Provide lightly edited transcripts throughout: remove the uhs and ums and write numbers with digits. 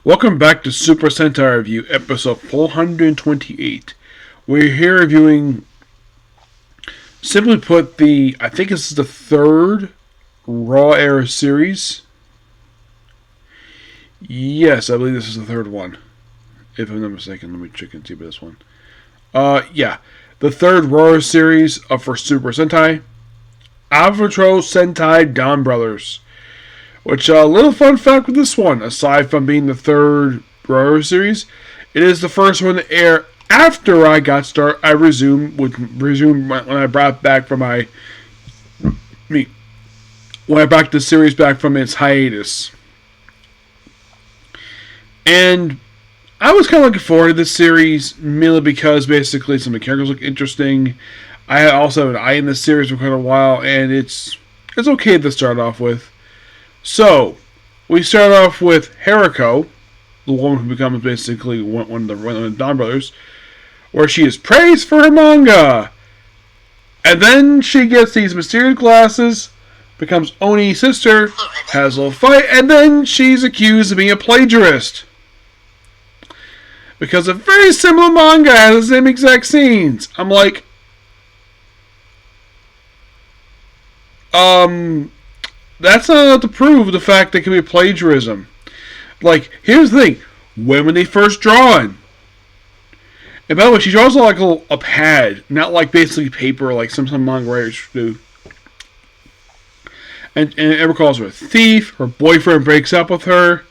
Welcome back to Super Sentai Review, episode 428. We're here reviewing, simply put, I think this is the third Raw Era series. Yes, I believe this is the third one. If I'm not mistaken, let me check and see about this one. Yeah. The third Raw series for Super Sentai. Avataro Sentai Donbrothers. Which, a little fun fact with this one, aside from being the third Raw series, it is the first one to air after I got started. I resumed when I brought back from when I brought the series back from its hiatus. And I was kind of looking forward to this series, mainly because basically some of the characters look interesting. I also had an eye in this series for quite a while, and it's okay to start off with. So, we start off with Hariko, the woman who becomes basically one of the Donbrothers, where she is praised for her manga. And then she gets these mysterious glasses, becomes Oni's sister, has a little fight, and then she's accused of being a plagiarist. Because a very similar manga has the same exact scenes. I'm like, that's not enough to prove the fact that it can be plagiarism. Like, here's the thing. When were they first drawn? And by the way, she draws like a pad, not like basically paper like some manga writers do. And Ever calls her a thief. Her boyfriend breaks up with her.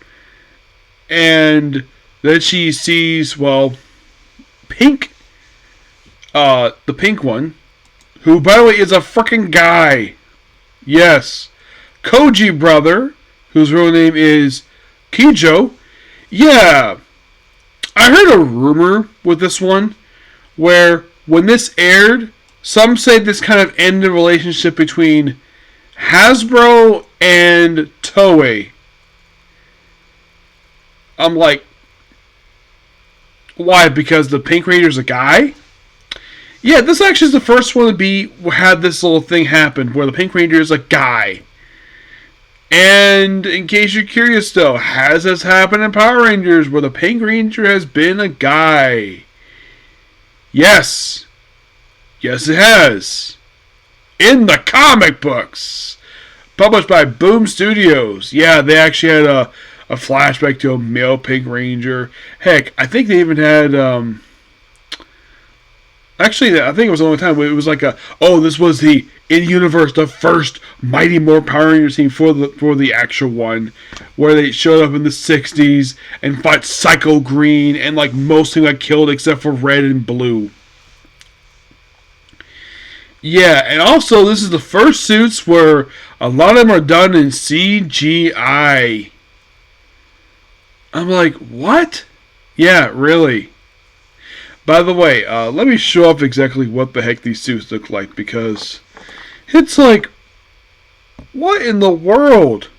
And then she sees, Pink. The pink one. Who, by the way, is a freaking guy. Yes. Koji brother, whose real name is Kijo. Yeah, I heard a rumor with this one where when this aired, some say this kind of ended the relationship between Hasbro and Toei. I'm like, why? Because the Pink Ranger's a guy? Yeah, this actually is the first one to had this little thing happen where the Pink Ranger is a guy. And in case you're curious though, has this happened in Power Rangers where the Pink Ranger has been a guy? Yes. Yes, it has. In the comic books. Published by Boom Studios. Yeah, they actually had a flashback to a male Pink Ranger. Heck, I think they even had... Actually, I think it was the only time. It was like this was the in-universe, the first Mighty Morphin Power Rangers team for the actual one, where they showed up in the 60s and fought Psycho Green, and like most things got killed except for Red and Blue. Yeah, and also this is the first suits where a lot of them are done in CGI. I'm like, what? Yeah, really. By the way, let me show off exactly what the heck these suits look like, because it's like, what in the world?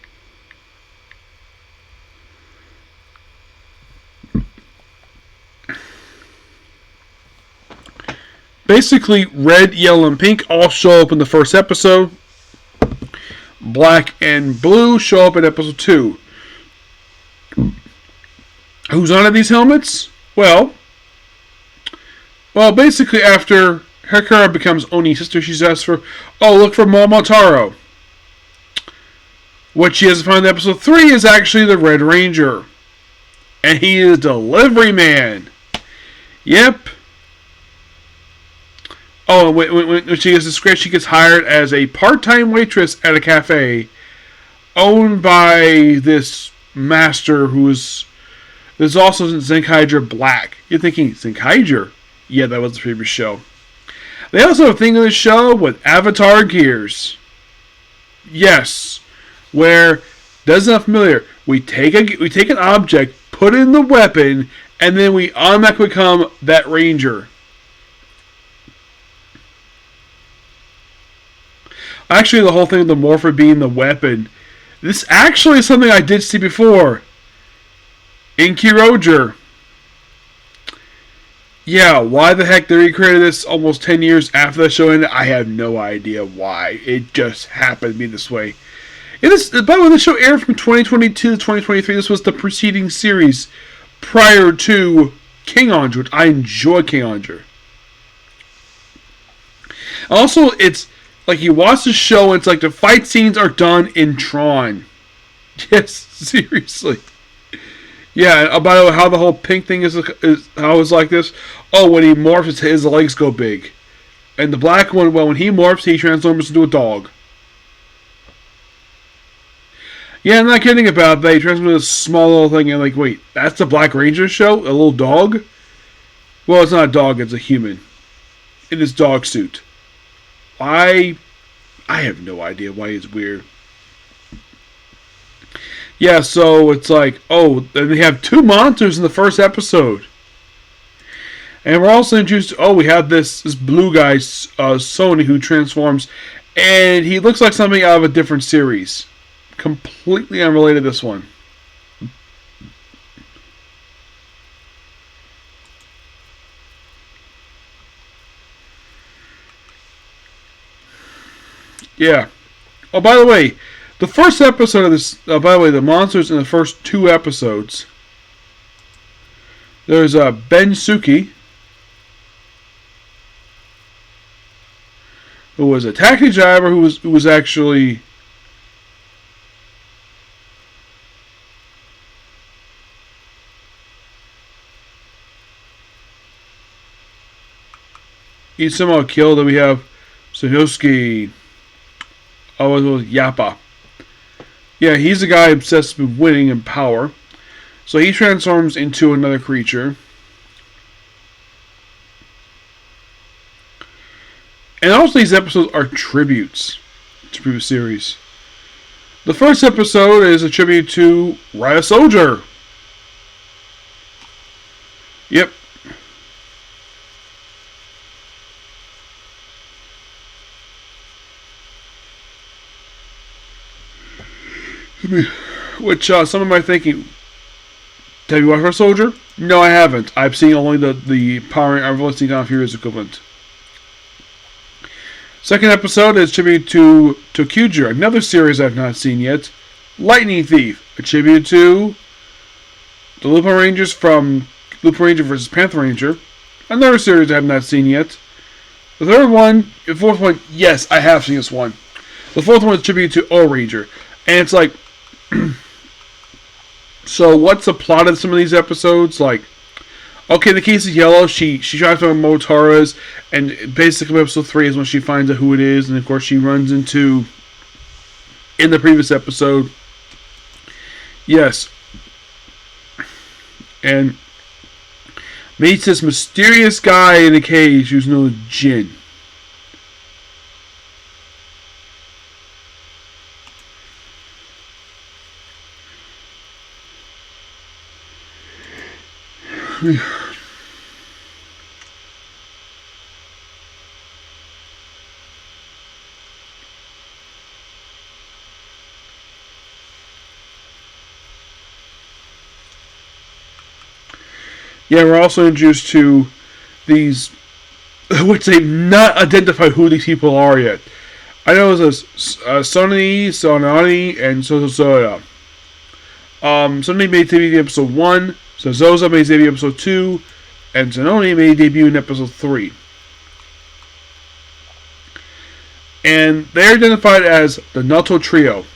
Basically, red, yellow, and pink all show up in the first episode. Black and blue show up in episode 2. Who's on these helmets? Well, basically after Hikara becomes Oni's sister, she's asked look for Momotaro. What she has to find in episode 3 is actually the Red Ranger. And he is delivery man. Yep. Oh, when she gets disgraced, she gets hired as a part-time waitress at a cafe owned by this master who's also Zenkaiger Black. You're thinking, Zenkaiger? Yeah, that was the previous show. They also have a thing in this show with Avatar gears. Yes, where doesn't sound familiar. We take an object, put it in the weapon, and then we automatically become that ranger. Actually, the whole thing of the morpher being the weapon. This actually is something I did see before in Kyroger. Yeah, why the heck they recreated this almost 10 years after the show ended, I have no idea why. It just happened to be this way. By the way, the show aired from 2022 to 2023. This was the preceding series prior to King Andre, which I enjoy King Andre. Also, it's like you watch the show and it's like the fight scenes are done in Tron. Yes, seriously. Yeah, by the way, how the whole pink thing is how it's like this. Oh, when he morphs, his legs go big. And the black one, well, when he morphs, he transforms into a dog. Yeah, I'm not kidding about that. He transforms into a small little thing and like, wait, that's the Black Ranger show? A little dog? Well, it's not a dog, it's a human. In his dog suit. I have no idea why he's weird. Yeah, so it's like, oh, then they have two monsters in the first episode. And we're also introduced, we have this blue guy, Sony, who transforms, and he looks like something out of a different series. Completely unrelated to this one. Yeah. Oh, by the way, the first episode of this, by the way, the monsters in the first two episodes, there's Ben Suki, who was a taxi driver who was actually he's somehow killed. And we have Sanosuke. Oh, it was Yappa. Yeah, he's a guy obsessed with winning and power. So he transforms into another creature. And also these episodes are tributes to previous series. The first episode is a tribute to Riot Soldier. Yep. Which some of my thinking, have you watched Riot Soldier? No, I haven't. I've seen only the Power. I've only seen Down Furious equivalent. Second episode is tribute to Kyuger, another series I've not seen yet. Lightning Thief, a tribute to the Lupin Rangers from Lupin Ranger vs. Panther Ranger, another series I have not seen yet. The fourth one, yes, I have seen this one. The fourth one is tribute to O Ranger, and it's like, so what's the plot of some of these episodes? Like, okay, in the case of Yellow, she tries to find Motoras, and basically episode 3 is when she finds out who it is, and of course she runs into, in the previous episode, yes, and meets this mysterious guy in a cage who's known as Jin. Yeah, we're also introduced to these, which they've not identified who these people are yet. I know there's Sonny, Sonani, and Sosoya. Sonny made debut in episode 1, Zoza made debut in episode 2, and Zanoni made debut in episode 3. And they're identified as the Nato Trio.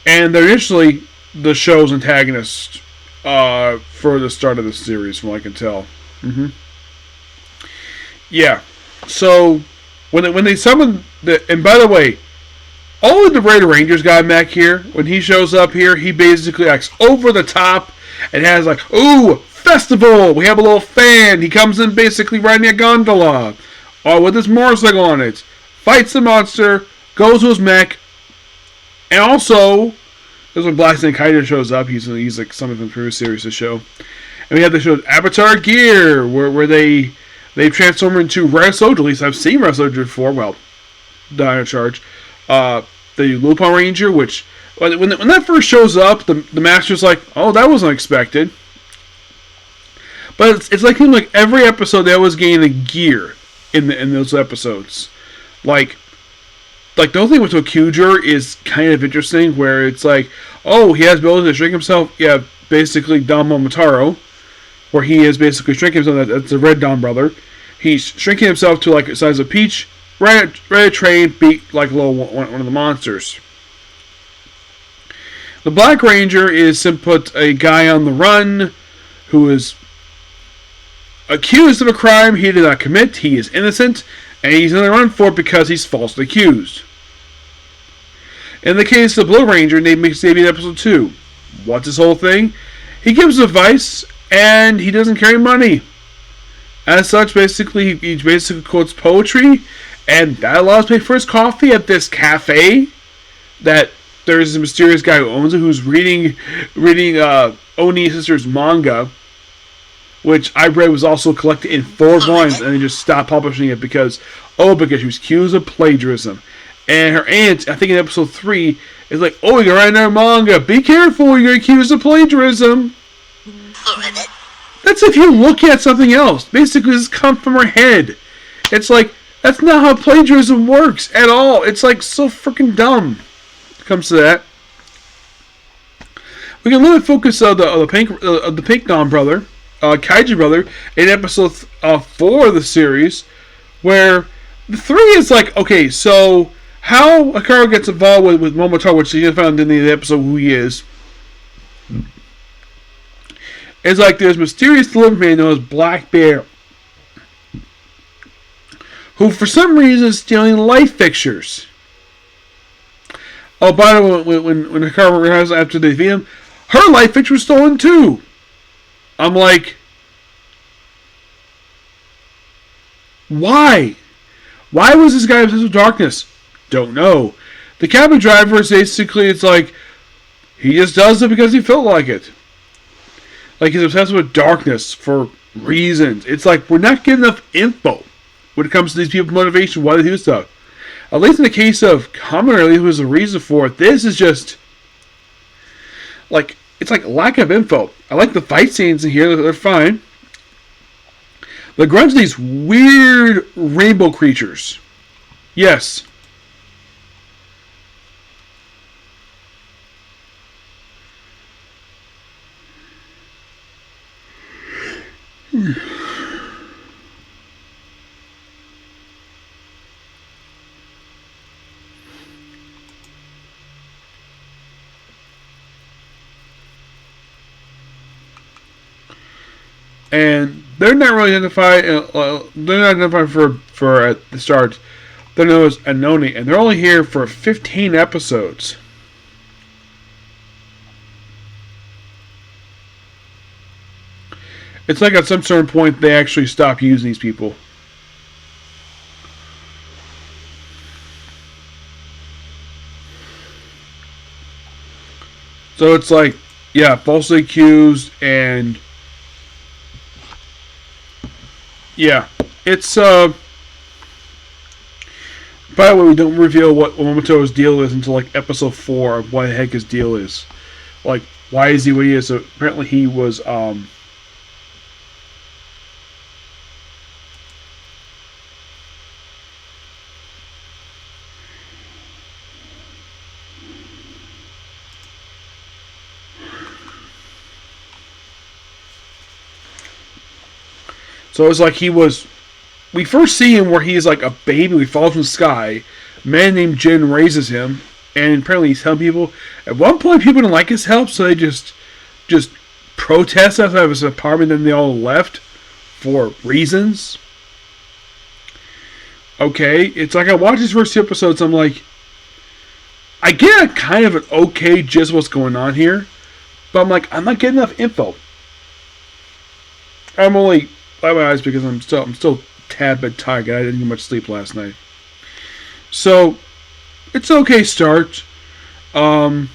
And they're initially the show's antagonists for the start of the series, from what I can tell. Yeah. So, when they summon and by the way, all of the Red Rangers guy back here, when he shows up here, he basically acts over the top and has like, ooh, festival! We have a little fan. He comes in basically riding a gondola, with his motorcycle on it, fights the monster, goes to his mech, and also, this is when Black Snake Hydra shows up. He's like something from the previous series to show. And we have the show Avatar Gear, where they transform into Riot Soldier. At least I've seen Riot Soldier before. Well, Dino Charge. The Lupin Ranger, which when that first shows up, the master's like, oh, that wasn't expected. But it's like every episode they always gain a gear in those episodes. Like like the whole thing with Tokuger is kind of interesting, where it's like, oh, he has the ability to shrink himself. Yeah, basically Don Momotaro, where he is basically shrinking himself. That's the red Don brother. He's shrinking himself to like the size of Peach, ready to train, beat like one of the monsters. The Black Ranger is simply put a guy on the run who is accused of a crime he did not commit. He is innocent, and he's on the run for it because he's falsely accused. In the case of the Blue Ranger, named Xavier in episode 2, what's his whole thing? He gives advice, and he doesn't carry money. As such, basically, he basically quotes poetry, and that allows him to pay for his coffee at this cafe that there's a mysterious guy who owns it, who's reading Oni's sister's manga, which I read was also collected in 4 volumes, and they just stopped publishing it because she was accused of plagiarism. And her aunt, I think in episode 3, is like, oh, you're writing our manga, be careful, you're accused of plagiarism. That's if you look at something else. Basically, this comes from her head. It's like, that's not how plagiarism works at all. It's like so freaking dumb. It comes to that. We can literally focus on the pink Don brother, Kaiju brother, in episode 4 of the series, where the 3 is like, okay, so how Hikaru gets involved with Momotaro, which you found in the episode who he is. It's like there's a mysterious delivery man known as Black Bear, who for some reason is stealing light fixtures. Oh, by the way, when Hikaru realizes after they defeat him, her light fixture was stolen too. I'm like, why? Why was this guy obsessed with darkness? Don't know. The cabin driver is basically, it's like, he just does it because he felt like it. Like, he's obsessed with darkness for reasons. It's like, we're not getting enough info when it comes to these people's motivation, why they do stuff. At least in the case of Kamen, there was a reason for it. This is just, like, it's like lack of info. I like the fight scenes in here, they're fine. The grunts, these weird rainbow creatures. Yes. And they're not really identified. They're not identified for at the start. They're known as Anoni, and they're only here for 15 episodes. It's like at some certain point they actually stop using these people. So it's like, yeah, falsely accused, and yeah, it's by the way, we don't reveal what Momoto's deal is until like episode 4 of what the heck his deal is. Like, why is he what he is? So apparently he was so it's like he was. We first see him where he's like a baby. He falls from the sky. A man named Jin raises him, and apparently he's helping people. At one point, people didn't like his help, so they just protest outside of his apartment. And then they all left for reasons. Okay, it's like I watched these first 2 episodes. I'm like, I get a kind of an okay gist what's going on here, but I'm like, I'm not getting enough info. I'm only by my eyes because I'm still tad bit tired. I didn't get much sleep last night. So, it's an okay start. I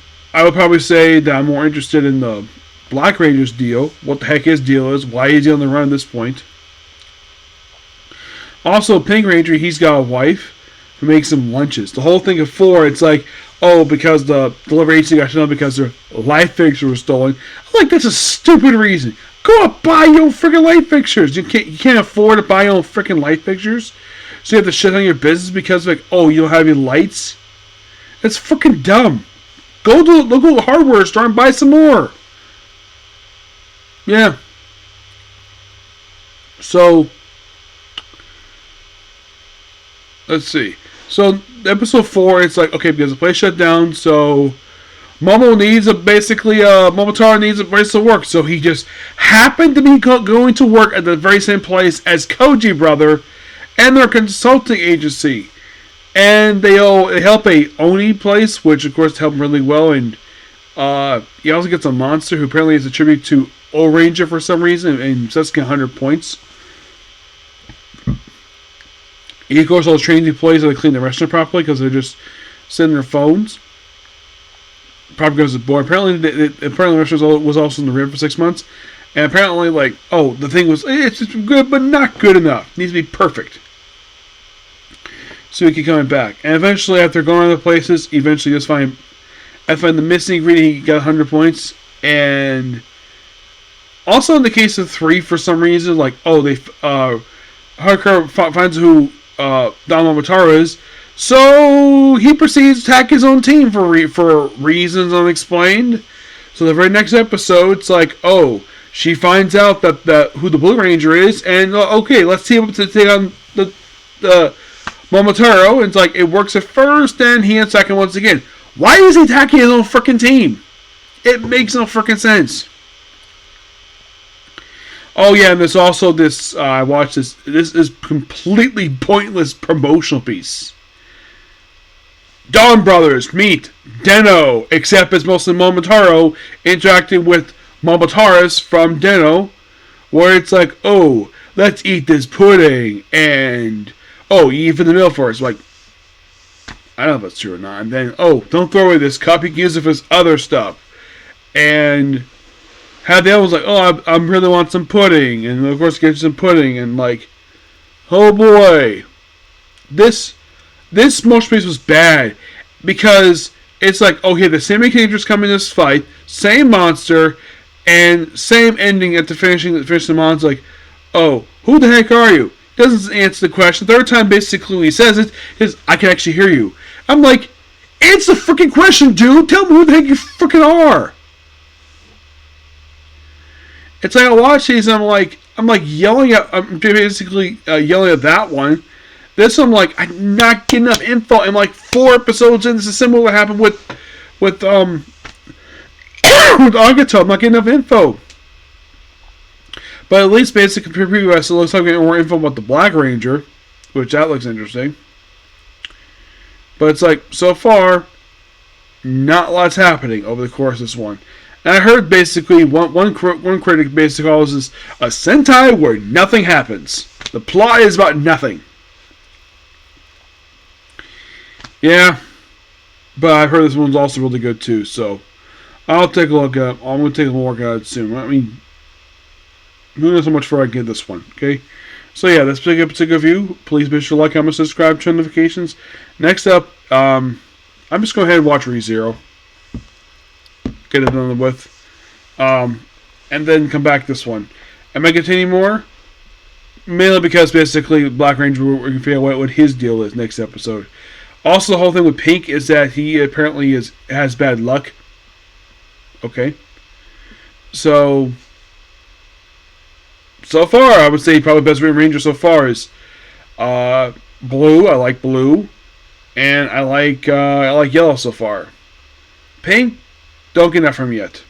would probably say that I'm more interested in the Black Ranger's deal. What the heck his deal is. Why is he on the run at this point. Also, Pink Ranger, he's got a wife who makes him lunches. The whole thing of 4, it's like, oh, because the delivery agency got shut down because their light fixture was stolen. I'm like, that's a stupid reason. Go out, buy your own freaking light fixtures. You can't afford to buy your own freaking light fixtures. so you have to shut down your business because like, oh, you don't have any lights. It's fucking dumb. Go to the local hardware store and buy some more. Yeah. So, let's see. So, episode 4, it's like, okay, because the place shut down, so Momotaro needs a place to work. So he just happened to be going to work at the very same place as Koji Brother and their consulting agency. And they help a Oni place, which of course helped really well. And he also gets a monster who apparently is a tribute to O Ranger for some reason, and sets 100 points. He of course all trains employees how to clean the restaurant properly because they're just sitting on their phones. Probably goes to board. Apparently the restaurant was also in the river for 6 months, and apparently the thing was it's just good but not good enough. It needs to be perfect. So he keep coming back. And eventually, after going other places, eventually just find the missing ingredient. He got 100 points. And also in the case of 3, for some reason, Hardcore finds who Donbrothers is. So he proceeds to attack his own team for reasons unexplained. So the very next episode, it's like, oh, she finds out that who the Blue Ranger is. And okay, let's team up to take on the Momotaro, and it's like, it works at first, and he at second once again. Why is he attacking his own freaking team? It makes no freaking sense. Oh yeah, and there's also this, I watched this, this is completely pointless promotional piece. Donbrothers meet Den-O, except it's mostly Momotaro interacting with Momotaros from Den-O, where it's like, oh, let's eat this pudding, and oh, you eat for the meal first. Like, I don't know if that's true or not. And then, oh, don't throw away this cup. You can use it for this other stuff. And have the other one's like, oh, I really want some pudding. And of course, get you some pudding. And like, oh boy. This motion piece was bad. Because it's like, okay, the same characters come in this fight. Same monster. And same ending at the finishing the monster. Like, oh, who the heck are you? Doesn't answer the question. Third time, basically, he says it is, I can actually hear you. I'm like, answer the freaking question, dude. Tell me who the heck you freaking are. It's like I watch these, and I'm like yelling at, I'm basically yelling at that one. This I'm like, I'm not getting enough info. And like 4 episodes in, this is similar to what happened with with Agatha. I'm not getting enough info. But at least basically preview us, it looks like we get more info about the Black Ranger, which that looks interesting. But it's like, so far, not a lot's happening over the course of this one. And I heard basically, one critic basically calls this a Sentai where nothing happens. The plot is about nothing. Yeah, but I've heard this one's also really good too, so I'll take a look at it. I'm going to take a look at it soon. I mean, who knows how much further I can get this one, okay? So yeah, that's a particular view. Please be sure to like, comment, subscribe, turn notifications. Next up, I'm just going ahead and watch ReZero. Get it done with. And then come back this one. Am I continuing more? Mainly because basically Black Ranger, we're going to figure out what his deal is next episode. Also, the whole thing with Pink is that he apparently has bad luck. Okay. So far, I would say probably best Ranger so far is Blue. I like Blue, and I like Yellow so far. Pink, don't get enough from him yet.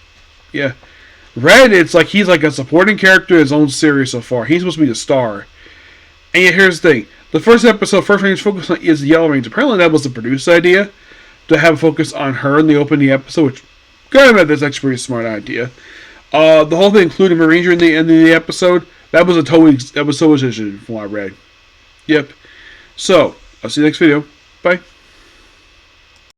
Yeah, Red, it's like he's like a supporting character in his own series so far. He's supposed to be the star. And yet, here's the thing: the first Ranger's focus on is the Yellow Ranger. Apparently, that was the producer's idea to have a focus on her in the opening episode, which kind of that's actually a pretty smart idea. The whole thing, including Ranger in the end of the episode, that was so decision from what I read. Yep. So, I'll see you next video. Bye.